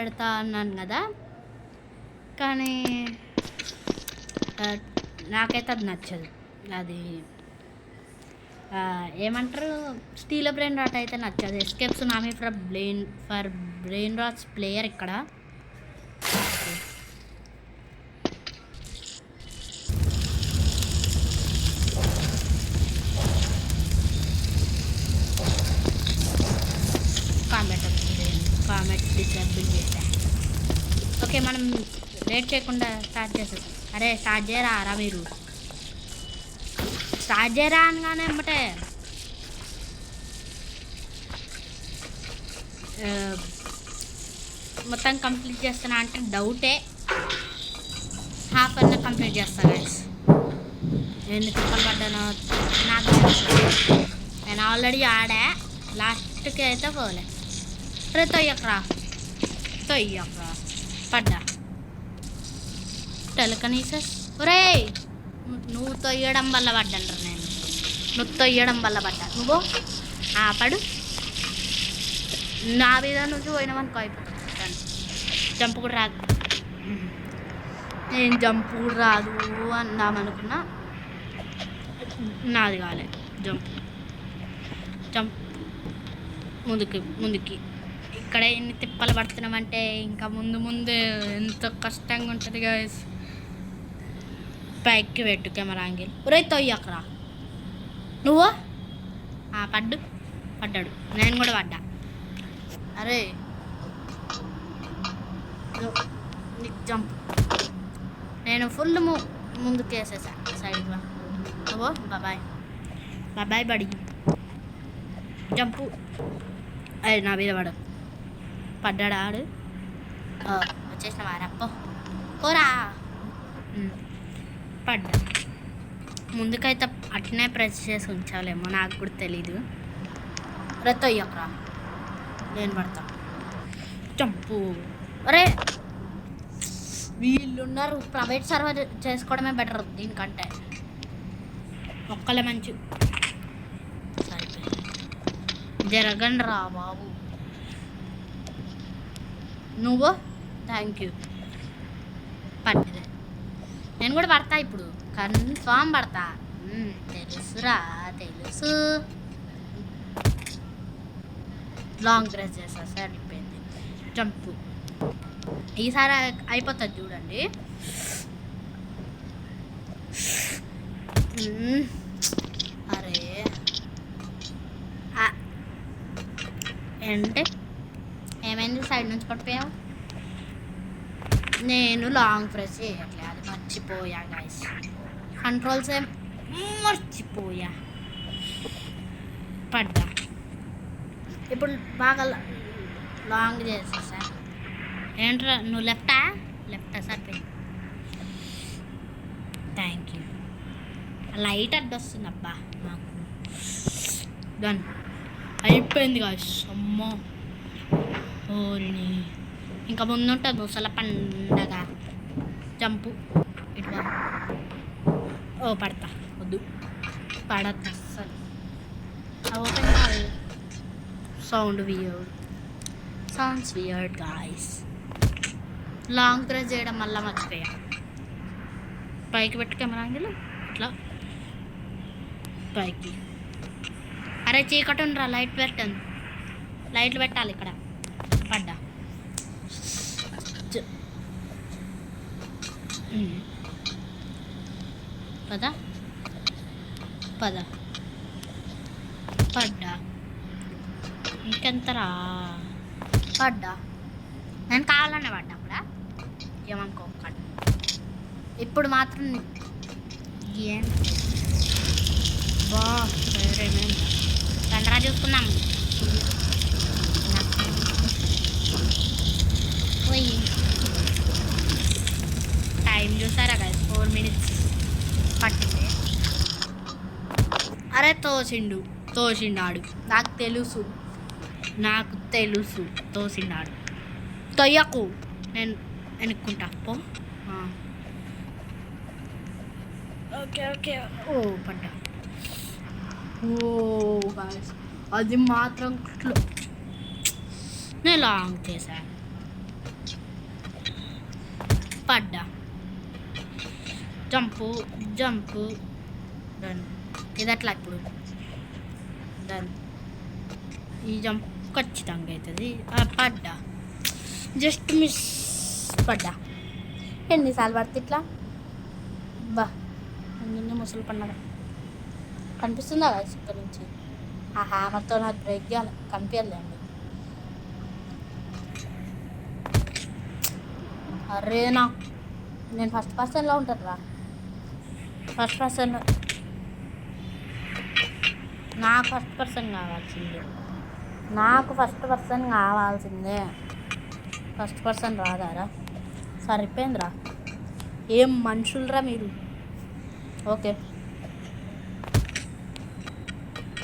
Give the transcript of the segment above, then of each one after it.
పెడతా అన్నాను కదా, కానీ నాకైతే అది నచ్చదు. అది ఏమంటారు, స్టీల్ బ్రెయిన్ రాట్ అయితే నచ్చదు. Escape tsunami for brain rods player ఇక్కడ. కామెంట్ డిసేబుల్ చేసా. ఓకే, మనం లేట్ చేయకుండా స్టార్ట్ చేసేది. అరే స్టార్ట్ చేయరా మీరు, స్టార్ట్ చేయరా అనగానే ఏమంటే మొత్తం కంప్లీట్ చేస్తానా అంటే డౌటే. హాఫ్ అన్న కంప్లీట్ చేస్తా గైస్. ఎన్ని తిప్పలు పడ్డానో నాకు తెలుసు. నేను ఆల్రెడీ ఆడా, లాస్ట్కి అయితే పోలే. రే తొయ్యకరా పడ్డా. టెలికనీసెస్. ఒరే నువ్వు తొయ్యడం వల్ల పడ్డాను నేను, నువ్వు తొయ్యడం వల్ల పడ్డా. నువ్వు పడు, నా మీద నుంచి పోయినామనుకో అయిపోతుంది. జంప్ కూడా రాదు, నేను జంప్ కూడా రాదు అందామనుకున్నా, నాది కాలే. జంప్ ముందుకి. ఇక్కడ ఎన్ని తిప్పలు పడుతున్నామంటే ఇంకా ముందు ఎంత కష్టంగా ఉంటుంది గైస్. పైకి పెట్టు కెమెరా యాంగిల్. ఒరే తొయ్యకరా నువ్వు. పడ్డాడు, నేను కూడా పడ్డా. అరే నీకు జంప్, నేను ఫుల్ ముందుకు వేసేసా సైడ్గా. నువ్వు బాబాయ్ బడి జంపు. అరే నా మీద పడ్డాడు ఆడు. వచ్చేసిన వారప్పో పోరా. పడ్డా. ముందుకైతే అట్నే ప్రెస్ చేసి ఉంచాలేమో, నాకు కూడా తెలీదు. రతో అయ్యకరా, నేను పడతా. చంపు. అరే వీళ్ళున్నారు, ప్రైవేట్ సర్వర్ చేసుకోవడమే బెటర్ దీనికంటే. ఒక్కలే మంచి జరగండి రా బాబు. నువ్వు థ్యాంక్ యూ. పడ్డది, నేను కూడా పడతా ఇప్పుడు, కన్ఫామ్ పడతా. తెలుసురా, తెలుసు. లాంగ్ ప్రెస్ చేస్తా, సరిపోయింది. జంపు. ఈసారి అయిపోతుంది చూడండి. అరే ఏంటి ఏమైంది, సైడ్ నుంచి పడిపోయావు? నేను లాంగ్ ప్రెస్ చేయట్లే, అది మర్చిపోయా గైస్. కంట్రోల్స్ మర్చిపోయా. పడ్డా. ఇప్పుడు బాగా లాంగ్ చేసేసా. ఏంట్రా నువ్వు లెఫ్టా సరిపోయింది. Thank you. లైట్ అడ్డొస్తుంది అబ్బా నాకు. డన్ అయిపోయింది గాయ్స్. అమ్మో ఓరిని, ఇంకా ముందుంటుంది ముసల పండగ. జంపు ఇట్లా. పడతా, వద్దు పడతా అసలు. ఓపెన్ కాదు, sounds weird guys. Long press చేయడం వల్ల మర్చిపోయా. పైకి పెట్టి కెమెరా యాంగిల్ ఇట్లా పైకి. అరే చీకటి ఉండరా, లైట్లు పెట్టాలి ఇక్కడ. పడ్డా. పడ్డా. ఇంకెంతరా. పడ్డా, నేను కావాలనే పడ్డా అప్పుడా, ఏమనుకోకండి. ఇప్పుడు మాత్రం ఏం తండ్రా చూసుకున్నాం. టైం చూసారా కదా, 4 minutes పట్టింది. అరే తోసిండాడు, నాకు తెలుసు తోసిండాడు. తొయ్యకు, నేను వెనుక్కుంటా పో. ఓకే. పడ్డా. అది మాత్రం నేను లాంగ్ చేశాను. పడ్డా. Jump jump done. ఇది అట్లా ఇప్పుడు డన్. ఈ జంప్ ఖచ్చితంగా అవుతుంది. పడ్డా, జస్ట్ మిస్. పడ్డా. ఎన్నిసార్లు పడితే ఇట్లా బా నిన్న ముసలి పండగ కనిపిస్తుందా ఇక్కడ నుంచి? ఆ హ్యామర్తో నాకు బ్రేక్ చేయాలి, కనిపించలేండి. అరేనా నేను ఫస్ట్ పర్సన్లో ఉంటాను రా. ఫస్ట్ పర్సన్ నాకు ఫస్ట్ పర్సన్ కావాల్సిందే. నాకు ఫస్ట్ పర్సన్ కావాల్సిందే. ఫస్ట్ పర్సన్ రాదారా? సరిపోయిందిరా. ఏం మనుషులరా మీరు. ఓకే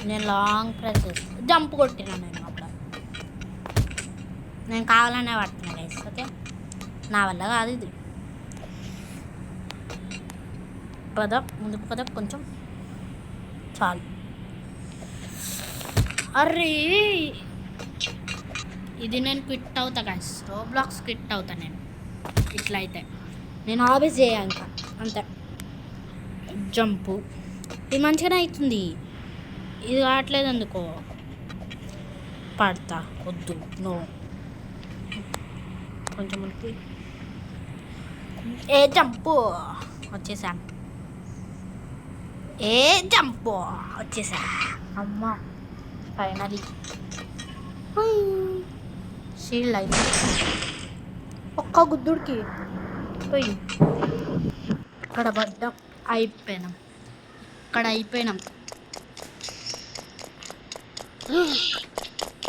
నేను లాంగ్ ప్రెస్ చేసి జంప్ కొట్టినా. నేను అప్పుడు నేను కావాలనే పడుతున్నా గైస్. ఓకే నా వల్ల కాదు ఇది. పద ముందుకు పద కొంచెం చాలు. అరే ఇది నేను క్విట్ అవుతా గైస్. రోబ్లాక్స్ క్విట్ అవుతా నేను. ఇట్లా అయితే నేను ఆల్వేస్ చేయాలి ఇంకా అంతే. జంపు ఇది మంచిగానే అవుతుంది. ఇది కావట్లేదు ఎందుకో. పడతా వద్దు. నో కొంచెం మనకి ఏ జంపు వచ్చేసాను. ఏ జంపు వచ్చేసా. అమ్మ ఫైనలీ షీల్డ్ అయితే ఒక్క గుద్దుడికి పోయి ఇక్కడ పడ్డాం. అయిపోయినాం. ఇక్కడ అయిపోయినాం.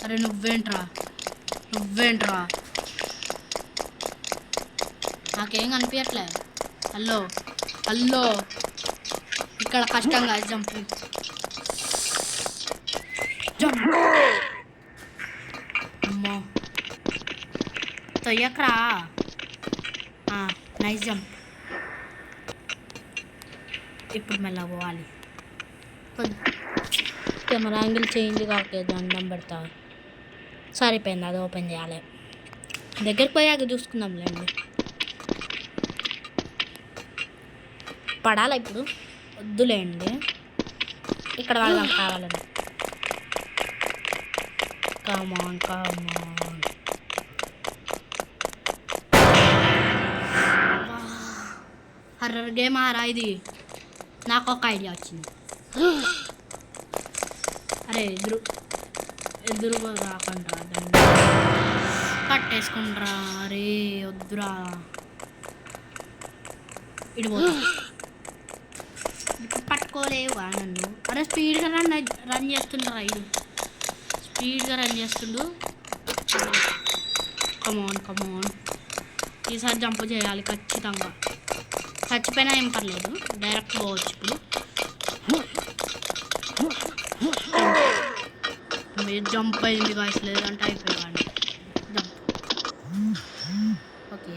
అరే నువ్వేంట్రా నాకేం కనిపించట్లే. హలో ఇక్కడ కష్టంగా జంప్. అమ్మో తొయ్యకరా. Nice jump. ఇప్పుడు మెల్ల పోవాలి. కెమెరా యాంగిల్ చేంజ్ కావట్లేదు. దండం పెడతా. సరిపోయింది. అది ఓపెన్ చేయాలి. దగ్గరికి పోయాక చూసుకుందాంలేండి. పడాలా ఇప్పుడు? వద్దులేండి. ఇక్కడ వాళ్ళకి కావాలండి. కమాన్ హర్రర్ గేమ్ ఆరా ఇది. నాకు ఒక ఐడియా వచ్చింది. అరే ఎదురు రాకుండా కట్టేసుకుంటారా. అరే వద్దురా. ఇడిపోతా. ఇప్పుడు పట్టుకోలేవుగా నన్ను. అరే స్పీడ్గా రన్ చేస్తుండ్రా. ఇది స్పీడ్గా రన్ చేస్తుండు. కమాన్ ఈసారి జంప్ చేయాలి ఖచ్చితంగా. చచ్చిపోయినా ఏం పర్లేదు. డైరెక్ట్ పోవచ్చు ఇప్పుడు. మీరు జంప్ అయింది కావచ్చు. లేదంటే అయిపోయాడు జంప్. ఓకే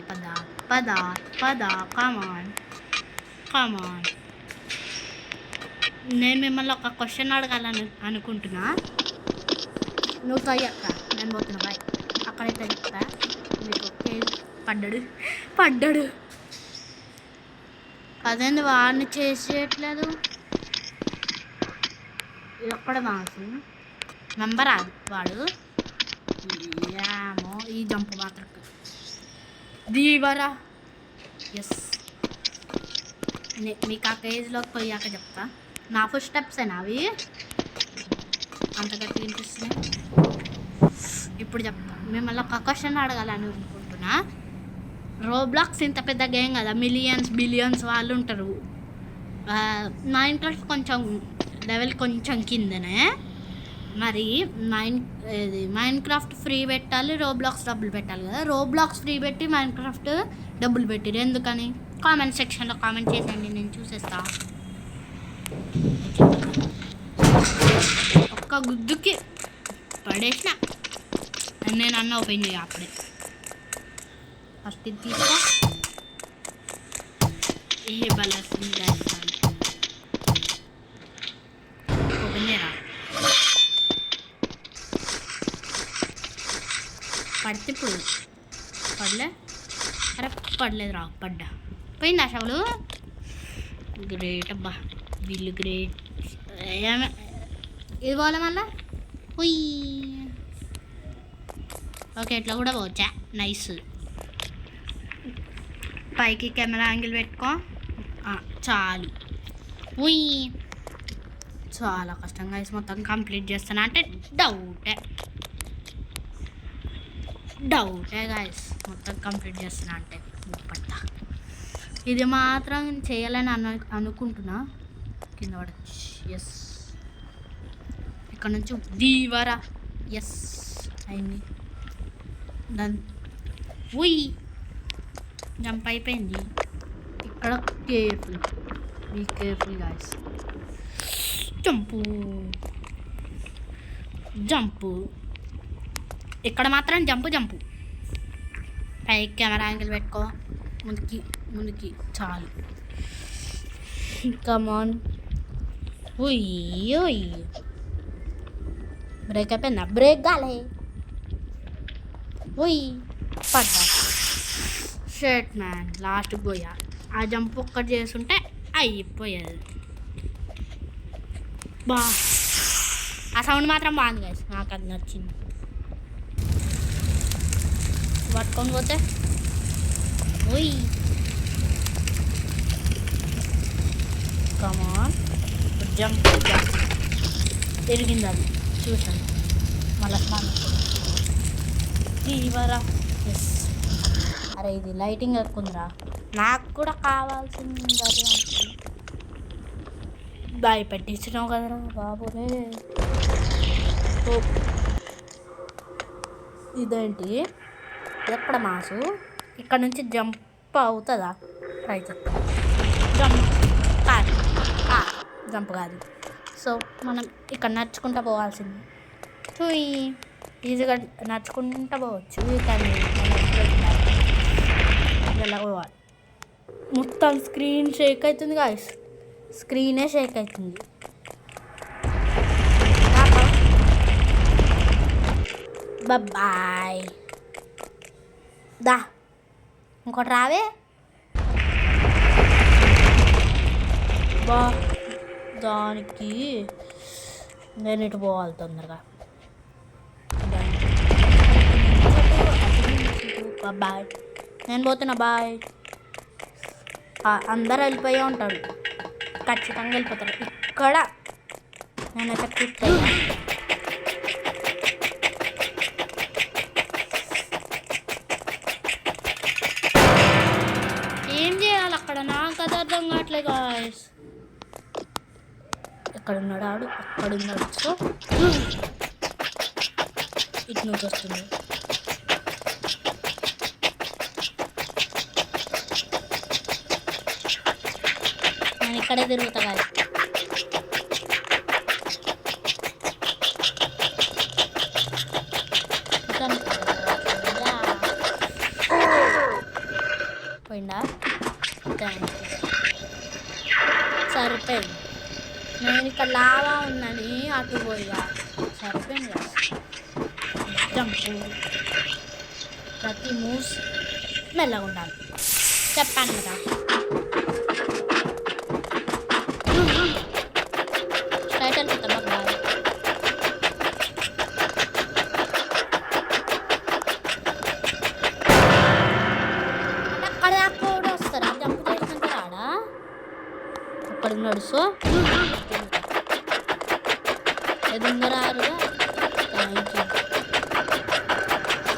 పద కమాన్. నేను మిమ్మల్ని ఒక క్వశ్చన్ అడగాలని అనుకుంటున్నా. నువ్వు తొయ్యక్క. నేను పోతున్నా బాయ్. అక్కడైతే చెప్తా మీకు. పడ్డాడు. అదేంది వాడిని చేసేయట్లేదు. ఇది ఒక్కడ మాకు మెంబర్ అది వాడు. ఏమో ఈ జంప్ మాత్రం దీవరా. ఎస్ మీకు ఆ కేజ్లోకి పోయాక చెప్తా. నా ఫస్ట్ స్టెప్సేనా అవి అంత గట్టిగా వినిపిస్తున్నాయి. ఇప్పుడు చెప్తా. మిమ్మల్ని ఒక క్వశ్చన్ అడగాలని అనుకుంటున్నా. రోబ్లాక్స్ ఇంత పెద్ద గేమ్ కదా. మిలియన్స్ బిలియన్స్ వాళ్ళు ఉంటారు. నా ఇంట్రెస్ట్ కొంచెం లెవెల్ కొంచెం కిందనే. మరి మైన్క్రాఫ్ట్ ఫ్రీ పెట్టాలి, రోబ్లాక్స్ డబ్బులు పెట్టాలి కదా. రోబ్లాక్స్ ఫ్రీ పెట్టి మైన్క్రాఫ్ట్ డబ్బులు పెట్టిరు ఎందుకని? కామెంట్ సెక్షన్లో కామెంట్ చేయండి. నేను చూసేస్తా. ఒక్క గుద్దుకి పడేసిన. నేను అన్న ఓపెన్ చేయ అప్పుడే. ఫస్ట్ ఇది తీసుకో. ఏ బలస్ ఓపెన్ చేయరా. పడితే ఇప్పుడు పడలే. అరే పడలేదు రా, పడ్డా. పోయిందా షవలు? గ్రేట్ అబ్బా, వీళ్ళు గ్రేట్. ఇది పోలే మళ్ళా. ఓకే, ఇట్లా కూడా పోవచ్చా? నైస్. పైకి కెమెరా యాంగిల్ పెట్టుకో. చాలు. చాలా కష్టంగా మొత్తం కంప్లీట్ చేస్తానా అంటే డౌటే గాయస్. మొత్తం కంప్లీట్ చేస్తున్నా అంటే పడతా. ఇది మాత్రం చేయాలని అనుకుంటున్నా. కింద పడచ్చు. ఎస్, ఇక్కడ నుంచి దీవరా. ఎస్ అయింది. దాని జంప్ అయిపోయింది. ఇక్కడ బీ కేర్ఫుల్ గాయస్. జంపు ఇక్కడ మాత్రం జంపు. పైకి కెమెరా యాంగిల్ పెట్టుకో. ముందుకి చాలు. కమాన్. బ్రేక్ అయిపోయిందా? బ్రేక్ కాలే. పడ్డా. షర్ట్ మ్యాన్, లాస్ట్కి పోయా. ఆ జంప్ ఒక్కటి చేస్తుంటే అయిపోయేది. ఆ సౌండ్ మాత్రం బాగుంది గైస్, నాకు అది నచ్చింది. పట్టుకొని పోతే కమాన్. జంప్ తిరిగింది, అది చూసాను. మళ్ళీ ఇవరా. ఎస్. అరే ఇది లైటింగ్ ఎక్కుందిరా, నాకు కూడా కావాల్సింది అది. భయపెట్టించినావు కదరా బాబురే. ఇదేంటి ఎక్కడ మాసు? ఇక్కడ నుంచి జంప్ అవుతుందా? ట్రై చేస్తా. జంప్ కాదు. సో మనం ఇక్కడ నడుచుకుంటూ పోవాల్సింది. ఈజీగా నడుచుకుంటూ పోవచ్చు. ఇలా పోవాలి. మొత్తం స్క్రీన్ షేక్ అవుతుంది గాయస్, స్క్రీనే షేక్ అవుతుంది. బాయ్. ఇంకోటి రావే. దానికి నేను ఇటు పోవాలి తొందరగా. బాయ్, నేను పోతున్నా. బాయ్. అందరూ వెళ్ళిపోయే ఉంటాడు, ఖచ్చితంగా వెళ్ళిపోతారు. ఇక్కడ నేనైతే క్లిక్ అయ్యా. ఏం చేయాలి అక్కడ? నాకు అది అర్థం కావట్లేదు గాయ్స్. ఎక్కడ ఉన్నాడు ఆడు? అక్కడ ఉన్నాడు. సో ఇటు నుంచి వస్తుంది. నేను ఇక్కడే తిరుగుతా గాయస్. పోయిందా? సరిపోయింది. నేను ఇక్కడ లావా ఉందని అటు పోయిగా. సరిపోయింది కదా. జంపు. ప్రతి మూవ్స్ మెల్లగా ఉండాలి, చెప్పాను కదా. స్ట్రైట్ వెళ్ళిపోతా బాగా. అక్కడ కూడా వస్తారా? జంప్ చేసినంత రాడా? అక్కడ ఉన్నాడు. సో ఎదురురారుగా.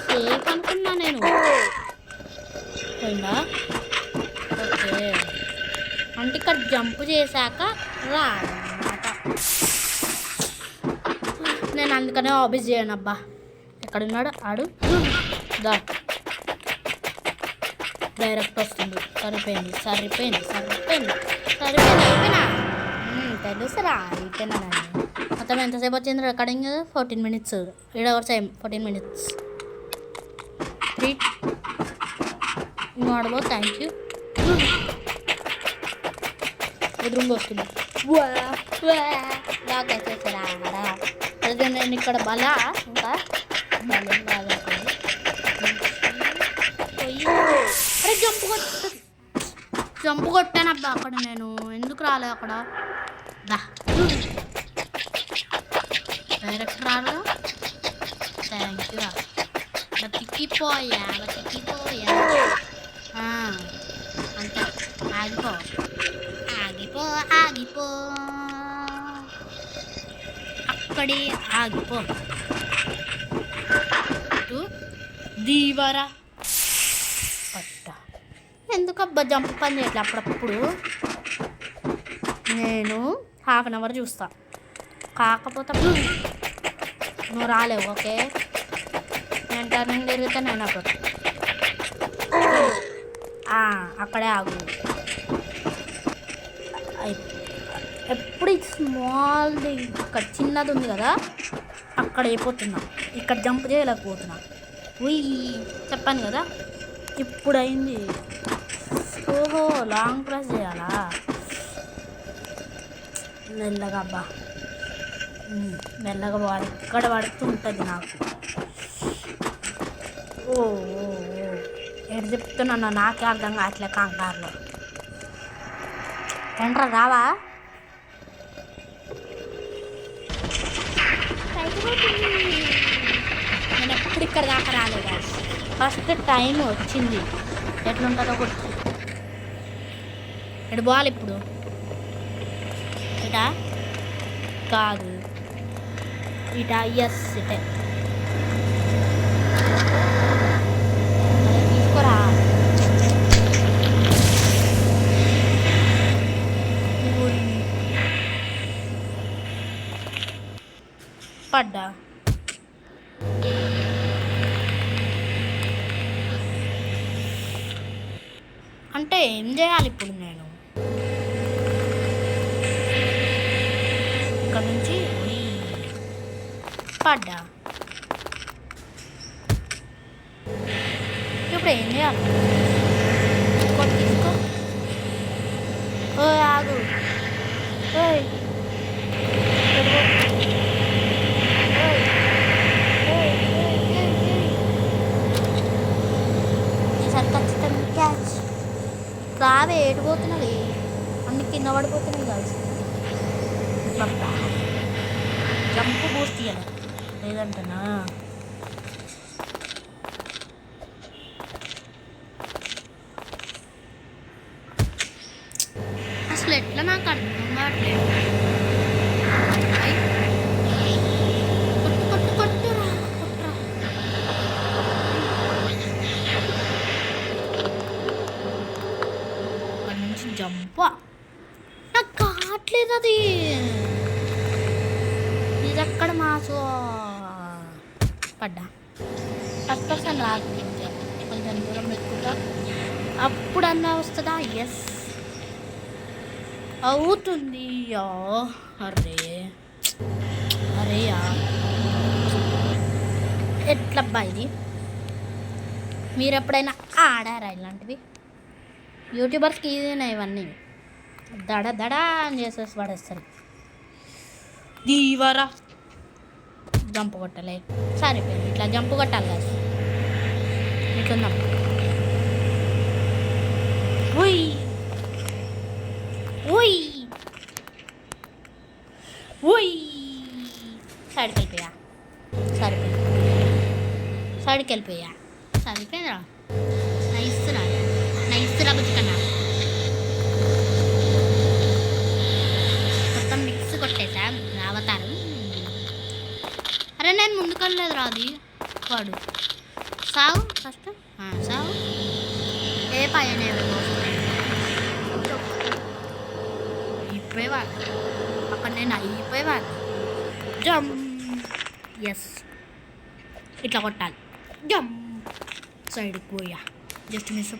సేఫ్ అనుకున్నా నేను. పోయిందా? ఓకే, అంటే ఇక్కడ జంప్ చేశాక రాడన్నమాట. నేను అందుకనే ఆబ్వియస్ చేయను. అబ్బా ఎక్కడున్నాడు ఆడు? డైరెక్ట్ వస్తుంది. సరిపోయింది. అయిపోయినా తెలుసురా, అయిపోయినా. మొత్తం ఎంతసేపు వచ్చింది recording? 14 minutes. 8 hours time, 14 minutes. ఆడబో. Thank you. ఎదురుగా వస్తుంది. బాగా వచ్చేసారా? అదే నేను ఇక్కడ బలా ఇంకా బలం బాగా పోయి అరే జంపు కొట్టానబ్బా అక్కడ నేను. ఎందుకు రాలే అక్కడ? దా డైరెక్ట్ రాదు. థ్యాంక్ యూ రా. బతికిపోయా అంతే. ఆగిపో అక్కడే ఆగిపో. దీవరా పట్ట. ఎందుకబ్బా జంప్ పని చేయట్లే అప్పుడప్పుడు. నేను ½ అవర్ చూస్తా. కాకపోతే నువ్వు రాలేవు. ఓకే, నేను టర్నింగ్ తిరిగితే నేను అప్పుడు అక్కడే ఆగు. ఎప్పుడు స్మాల్ది ఇక్కడ చిన్నది ఉంది కదా, అక్కడ అయిపోతున్నా. ఇక్కడ జంప్ చేయలేకపోతున్నా. చెప్పాను కదా ఇప్పుడు అయింది. ఓహో, లాంగ్ ప్రెస్ చేయాలా? మెల్లగా అబ్బా, మెల్లగా పోవాలి. ఇక్కడ పడుతూ ఉంటుంది నాకు. ఓ ఎటు చెప్తున్నా నాకే అర్థం కావట్లే. కంగారులో ఎంట్రా రావా? నేను ఎప్పుడు ఇక్కడ దాకా రాలేదు. ఫస్ట్ టైం వచ్చింది. ఎట్లుంటుందో గుర్తు. ఎటు పోవాలి ఇప్పుడు? ఇటా కాదు, ఇటా. ఎస్, ఇటే. తీసుకోరా. పడ్డా. అంటే ఏం చేయాలి ఇప్పుడు నేను? ఇక్కడ నుంచి పడ్డా. ఇప్పుడు ఏం చేయాలి? తీసుకో. ఓ ఆగు. ఈసారి ఖచ్చితంగా క్యాచ్. రావే, ఏడిపోతున్నది. అన్ని కింద పడిపోతున్నాయి కలిసి. జంప్ బూస్ట్ ఇవ్వాలి లేదంటనా? అసలు ఎట్లా నాకు అర్థం కావట్లేదు. కొట్టురా. అక్కడి నుంచి జంప్ నాకు కావట్లేదు. అది ఎక్కడ మాసు పడ్డా. ఫస్ట్ రాదు, కొంచెం దూరం పెట్టుకుంటా. అప్పుడన్నా వస్తుందా? ఎస్, అవుతుంది. అరే ఎట్లబ్బా ఇది? మీరు ఎప్పుడైనా ఆడారా ఇలాంటివి? యూట్యూబర్స్కి ఈజీనే ఇవన్నీ. దడ అని చేసేసి పడేస్తారు. దీవరా జంప్ కొట్టలే. సరిపోయింది. ఇట్లా జంప్ కొట్టాలి కదా. ఇట్లా సైడ్కి వెళ్ళిపోయా. సరిపోయిందిరా. నైస్రా బుజ్జకన్నా. మొత్తం మిక్స్ కొట్టేసా అవతారం. అరే నేను ముందుకెళ్ళలేదు రా. అది వాడు సావు ఫస్ట్ సావు. ఏ పైన అయిపోయేవాడు అక్కడ. నేను అయిపోయేవాడు. జమ్. ఎస్, ఇట్లా కొట్టాలి. జమ్. సైడ్కి పోయా. జస్ట్ మిస్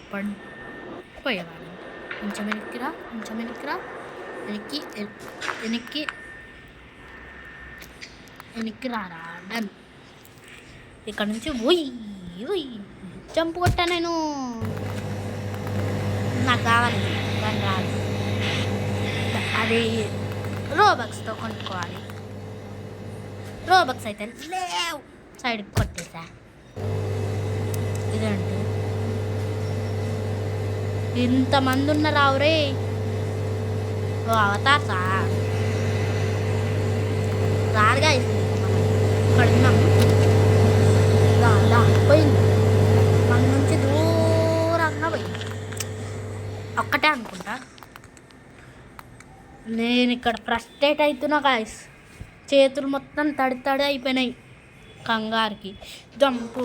పోయేవాడు. కొంచెం వెనక్కిరా. వెనక్కి రారా. డన్. ఇక్కడ నుంచి జంప్ కొట్టా నేను. నాకు కావాలి కానీ రాదు. అది రోబక్స్తో కొనుక్కోవాలి. రోబక్స్ అయితే లేవు. సైడ్కి కొట్టేసా. ఇదంటే ఇంతమంది ఉన్నారు ఆవురే. ఓ అవతార్ సార్ రారుగా ఇక్కడ ఉన్నాము. పోయింది మన నుంచి దూరంగా పోయింది. ఒక్కటే అనుకుంటా. నేను ఇక్కడ ఫ్రస్ట్రేట్ అవుతున్నా గాయస్. చేతులు మొత్తం తడి తడి అయిపోయినాయి కంగారుకి. జంపు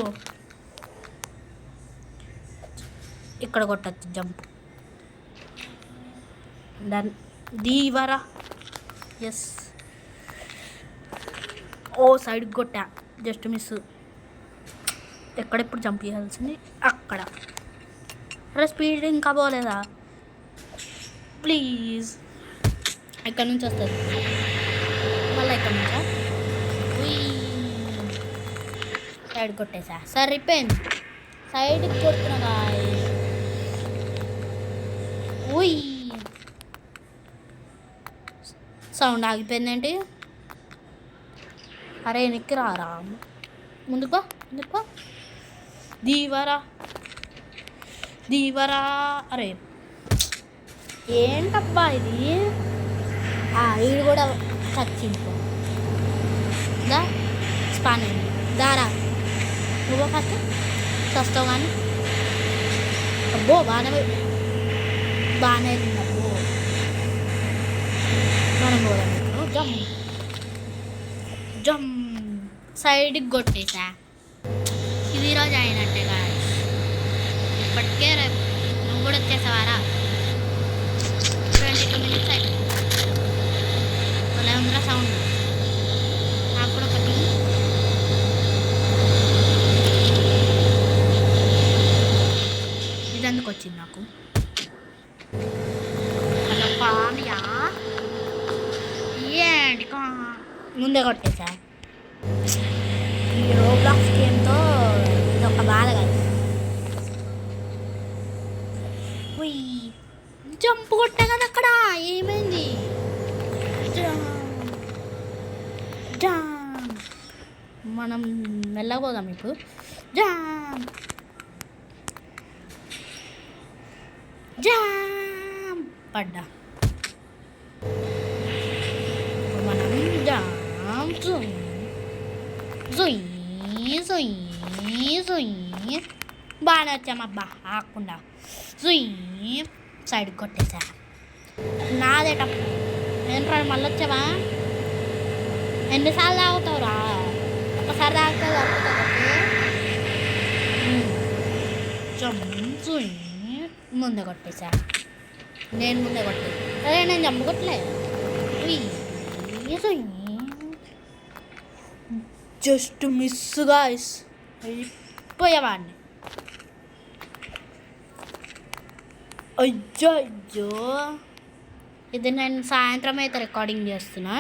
ఇక్కడ కొట్టచ్చు. Jump done. దీవరా. ఎస్. ఓ సైడ్కి కొట్టా, జస్ట్ మిస్. ఎక్కడెప్పుడు జంప్ చేయాల్సింది అక్కడ. అరే స్పీడ్ ఇంకా పోలేదా? ప్లీజ్. ఎక్కడి నుంచి వస్తుంది మళ్ళీ? ఎక్కడి నుంచా? సైడ్ కొట్టేసా, సరిపోయింది. సైడ్కి కొడుతున్నా. ఉయ్ సౌండ్ ఆగిపోయిందేంటి? అరే వెనక్కి రారా, ముందుకో ముందుకో. దీవరా దీవరా. అరే ఏంటబ్బా ఇది? వీడు కూడా చచ్చింది. దా స్పాన్ అయింది. దారా నువ్వు ఫస్ట్ చస్తావు కానీ. అబ్బో బాగానే బాగానే అబ్బో. మనం పోదాం. జమ్ జమ్. సైడ్కి కొట్టేసా. ఇది ఈరోజు అయినట్టే కాదు. ఇప్పటికే రేపు నువ్వు కూడా వచ్చేసావారా? 22 minutes అయిపోయింది. ఉందా సౌండ్? నాకు కూడా ఒకటి. ఇది ఎందుకు వచ్చింది నాకు? అలా పామియా ఏంటి? ముందే కొట్టేసా. ఈ రోబ్లాక్స్ గేమ్తో ఇది ఒక బాధ కాదు. జంప్ కొట్టా కదా అక్కడ. ఏమైంది? మనం మెల్లపోదాం ఇప్పుడు. జామ్ జామ్ పడ్డా. మనం జామ్ జుయ్ జుయ్ జుయ్ జుయ్. బాగానే వచ్చామబ్బా ఆకుండా. జుయ్ సైడ్కి కొట్టేసా. నాదేటప్ప. ఏంట్రా మళ్ళీ వచ్చావా? ఎన్నిసార్లు తాగుతావురా? ఒకసారి తాగితే జంపు. ముందే కొట్టేసా. నేను ముందే కొట్టే. అదే నేను జంపు కొట్టలే. జస్ట్ మిస్గా అయిపోయేవాడిని. అయ్యో అయ్యో. ఇది నేను సాయంత్రం అయితే రికార్డింగ్ చేస్తున్నా.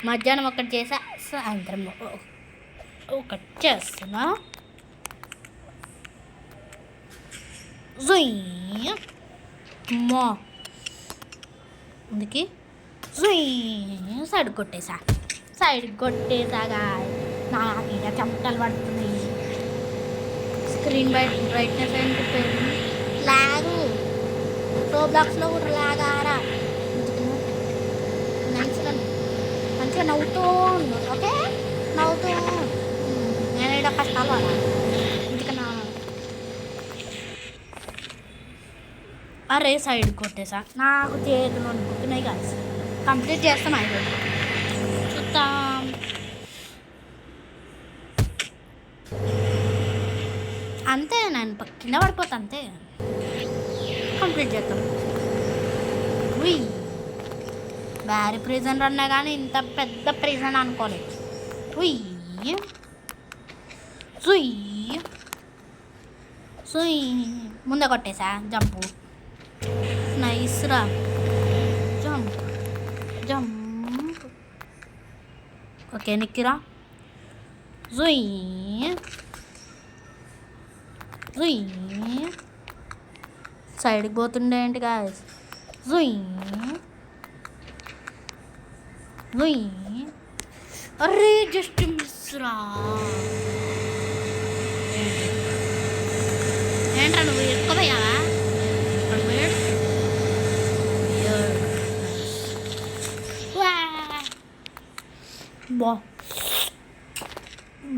మధ్యాహ్నం ఒకటి చేసా, సాయంత్రం ఒకటి చేస్తున్నా. అమ్మో అందుకే సైడ్ కొట్టేసా. నాకు ఇక చెమటలు పడుతున్నాయి. స్క్రీన్ బ్రైట్నెస్ ఏంటి పెరిగింది. లాగు రోబ్లాక్స్లో కూడా లాగారా. మంచిగా నవ్వుతూ ఉండు. ఓకే నవ్వుతూ. నేను ఇక్కడ కష్టాలు పడా. ఇందుకన్నా అరే సైడ్ కొట్టేసా. నాకు చేతులు అనుకుంటున్నాయి కాదు. కంప్లీట్ చేస్తాం అయిపోయింది. చూద్దాం. అంతే, నేను కింద పడిపోతా అంతే. కంప్లీట్ చేద్దాం. బ్యారీ ప్రిజన్ రన్నా కానీ ఇంత పెద్ద ప్రిజన్ అనుకోలేదు. ముందే కొట్టేసా. జంపు నైస్ రా. Jump jump. ఓకే నిక్కిరా. సైడ్కి పోతుండే ఏంటి గాయస్. అరే జస్ట్ మిస్ రా. ఏంట్రా నువ్వు ఎక్కువయ్యావా?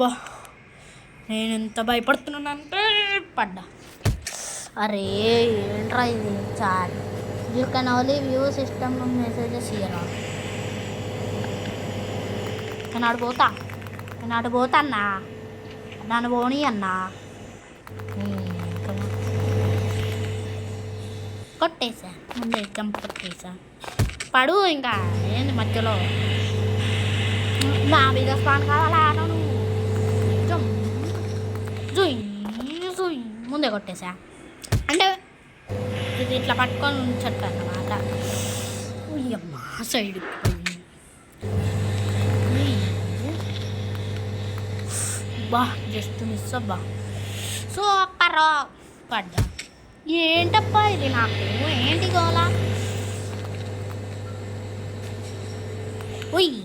బా నేను ఎంత భయపడుతున్నానంటే పడ్డా. అరే ఏంట్రా ఇది chat. You can only view system messages ఇయరా. నేను ఆడిపోతా అన్నా, నన్ను పోనీ అన్నా. కొట్టేసా ముందే జంప్ కొట్టేసా. పడు ఇంకా ఏంది మధ్యలో నా మీద స్పాన్ కావాలా నువ్వు. జుయ్ ముందే కొట్టేసా. అంటే ఇది ఇట్లా పట్టుకొని ఉంచట్టు అన్నమాట. అమ్మా సైడ్ బా జస్ట్ మిస్ అబ్బా. సూపర్ పడ్డా. ఏంటబ్బా ఇది నాకు ఏంటి గోలా. ఉయ్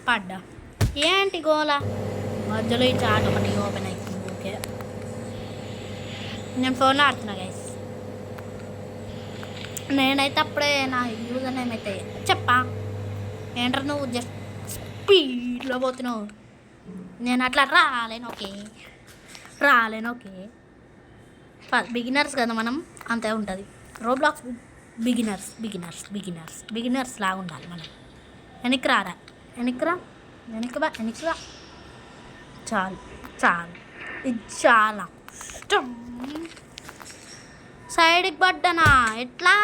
పడ్డా. ఏంటి గోలా మధ్యలో ఈ చాట్ ఒకటి ఓపెన్ అవుతుంది. ఓకే నేను ఫోన్లో ఆడుతున్నా గైస్. నేనైతే అప్పుడే నా యూజర్ నేమ్ అయితే చెప్పా. ఏంటర్ నువ్వు జస్ట్ స్పీడ్లో పోతున్నావు. నేను అట్లా రాలేను. ఓకే బిగినర్స్ కదా మనం, అంతే ఉంటుంది. రోబ్లాక్స్ బిగినర్స్ లాగా ఉండాలి మనం. వెనక్కి రా చాలు ఇది చాలా ఇష్టం. సైడ్కి పడ్డానా ఎట్లా.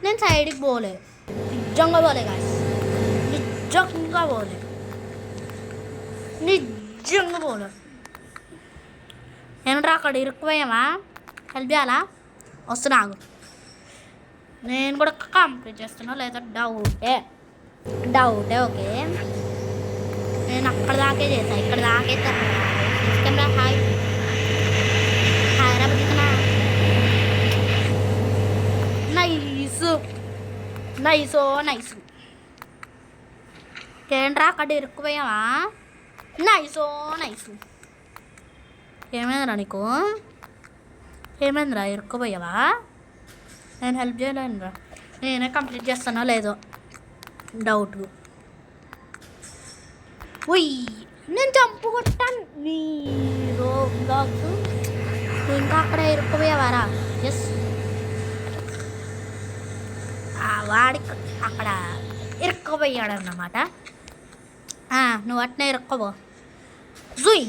నేను సైడ్కి పోలే, నిజంగా పోలే కాదు, నిజంగా పోలే. ఏమంటారా అక్కడ ఇరుక్కుపోయామా, హెల్ప్ చేయాలా? వస్తున్నాగు, నేను కూడా కంప్లీట్ చేస్తున్నా లేదా డౌటే. ఓకే నేను అక్కడ దాకే చేసా, ఇక్కడ దాకే కెమెరా. హాయ్ రా బతుకున్నా. నైస్ ఏంట్రా అక్కడ ఇరుక్కుపోయావా. నైస్ ఏమైందిరా నీకు, ఏమైందిరా ఇరుక్కుపోయావా? నేను హెల్ప్ చేయలేనురా, నేనే కంప్లీట్ చేస్తానో లేదో డౌట్. నేను జంపు కొట్టాను నీ బ్లాగ్స్. ఇంకా అక్కడ ఇరుక్కుపోయావారా? ఎస్ వాడికి అక్కడ ఇరుక్కుపోయాడన్నమాట. నువ్వు అట్నే ఇరుక్కోబో. జుయ్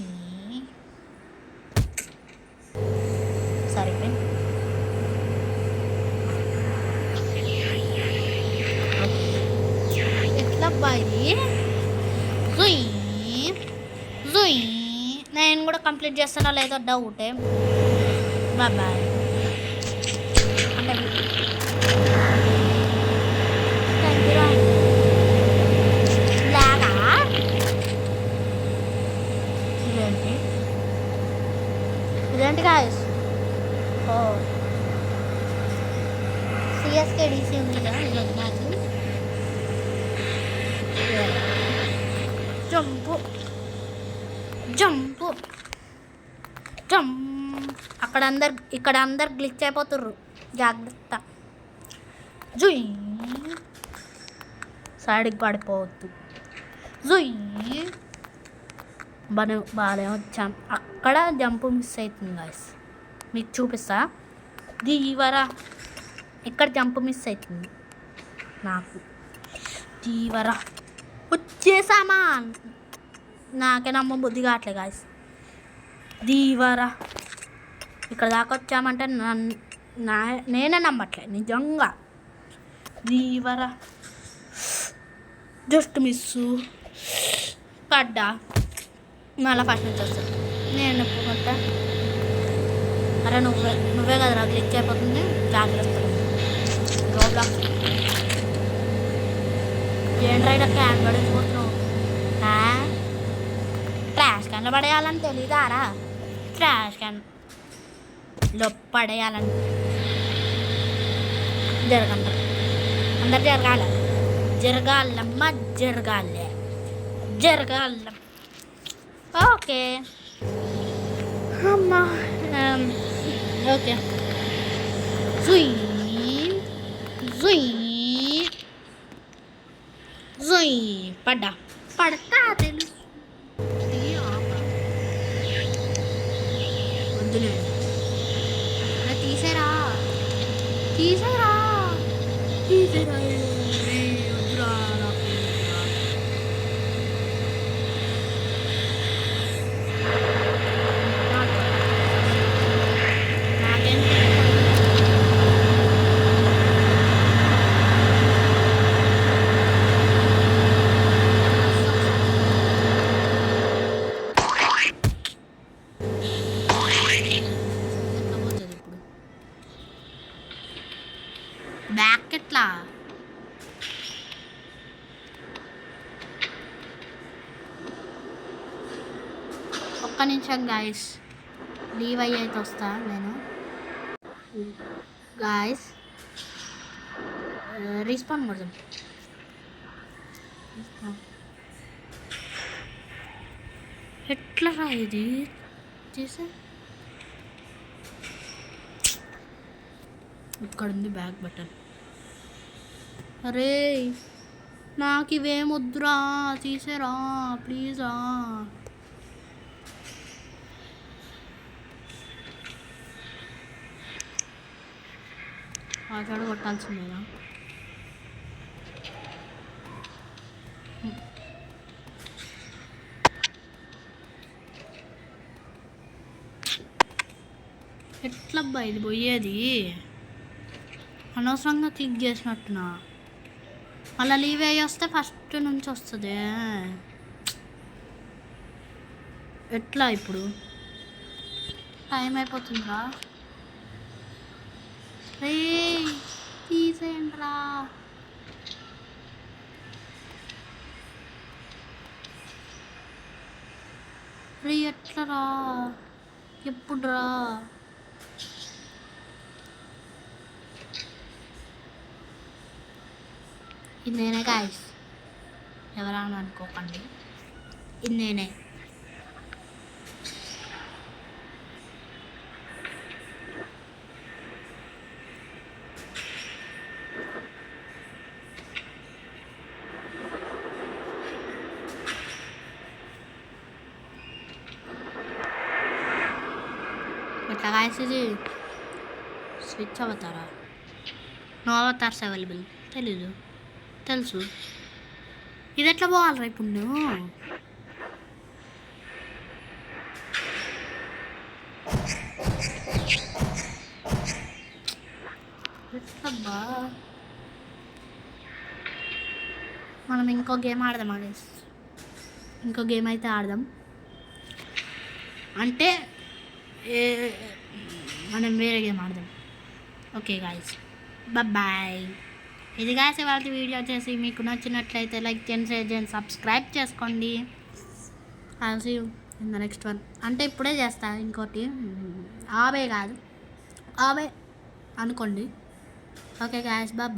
సరిపోయింది. ఎట్లా అబ్బాయి జుయ్ నేను కూడా కంప్లీట్ చేస్తానో లేదో డౌటే. బాయ్ అంటే ఇదేంటి గాయస్. సిఎస్కే డీసీ ఉంది కదా ఈరోజు మ్యాచ్. జంపు ఇక్కడ అందరు గ్లిచ్ అయిపోతుర్రు, జాగ్రత్త. జుయ్ సైడ్కి పడిపోవద్దు. జుయ్ బాగానే వచ్చాం. అక్కడ జంపు మిస్ అవుతుంది గాయస్, మీకు చూపిస్తా. దీవరా ఇక్కడ జంపు మిస్ అవుతుంది నాకు. దీవరా వచ్చేసామా, నాకే నమ్మ బుద్ధి కావట్లే గాయస్. దీవరా ఇక్కడ దాకా వచ్చామంటే నేనే నమ్మట్లే నిజంగా. దీవరా జస్ట్ మిస్సు పడ్డా. మళ్ళీ ఫస్ట్ నుంచి వస్తుంది. నేను ఎప్పుకుంటా. అరే నువ్వే కదా గ్లిచ్ అయిపోతుంది, జాగ్రత్త. రోబ్లాక్స్ ఏంటి రైడర్ క్యాన్ పడేసిపోతున్నావు. ట్రాష్ క్యాన్లో పడేయాలని తెలీదారా? ట్రాష్ క్యాన్లో పడేయాలని జరగండి, అందరు జరగాలమ్మ, జరగాల. ఓకే అమ్మా ఓకే జుయ్ జుయ్ జుయ్ పడ్డా పడతా తెలుసు వద్దులే తీసేరా తీసేరా తీసేరా వద్దురా బ్యాక్ ఎట్లా ఒక్క నిమిషం గాయస్ లీవ్ అయితే వస్తా నేను గాయస్ రిస్పాండ్ కొడదాం ఎట్లా రా ఇది చేసా ఇక్కడ ఉంది బ్యాక్ బటన్ అరే నాకు ఇవేం వద్దురా తీసేరా ప్లీజా ఆచాడు కొట్టాల్సిందేనా ఎట్లబ్బా ఇది పోయేది అనవసరంగా క్లిక్ చేసినట్టునా మళ్ళీ లీవ్ అయ్యి వస్తే ఫస్ట్ నుంచి వస్తుంది ఎట్లా ఇప్పుడు టైం అయిపోతుందిరా రే తీసేయండి రా రే ఎట్లా రా ఎప్పుడు రా ఇది నేనే గాయస్ ఎవరైనా అనుకోకండి ఇది నేనే ఎట్లా గాయస్ ఇది స్విచ్ అవతారా నో అవతార్స్ అవైలబుల్ తెలీదు తెలుసు ఇది ఎట్లా పోవాలరా ఇప్పుడు నువ్వు ఎట్లబ్బా మనం ఇంకో గేమ్ ఆడదాం గైస్ ఇంకో గేమ్ అయితే ఆడదాం అంటే మనం వేరే గేమ్ ఆడదాం ఓకే గాయస్ బాయ్ ఇది గాయస్ ఇవాళ వీడియో వచ్చేసి మీకు నచ్చినట్లయితే లైక్ చేయండి షేర్ చేయండి సబ్స్క్రైబ్ చేసుకోండి I'll see you in the next one అంటే ఇప్పుడే చేస్తా ఇంకోటి ఆవే కాదు ఆవే అనుకోండి ఓకే గాయస్ బాయ్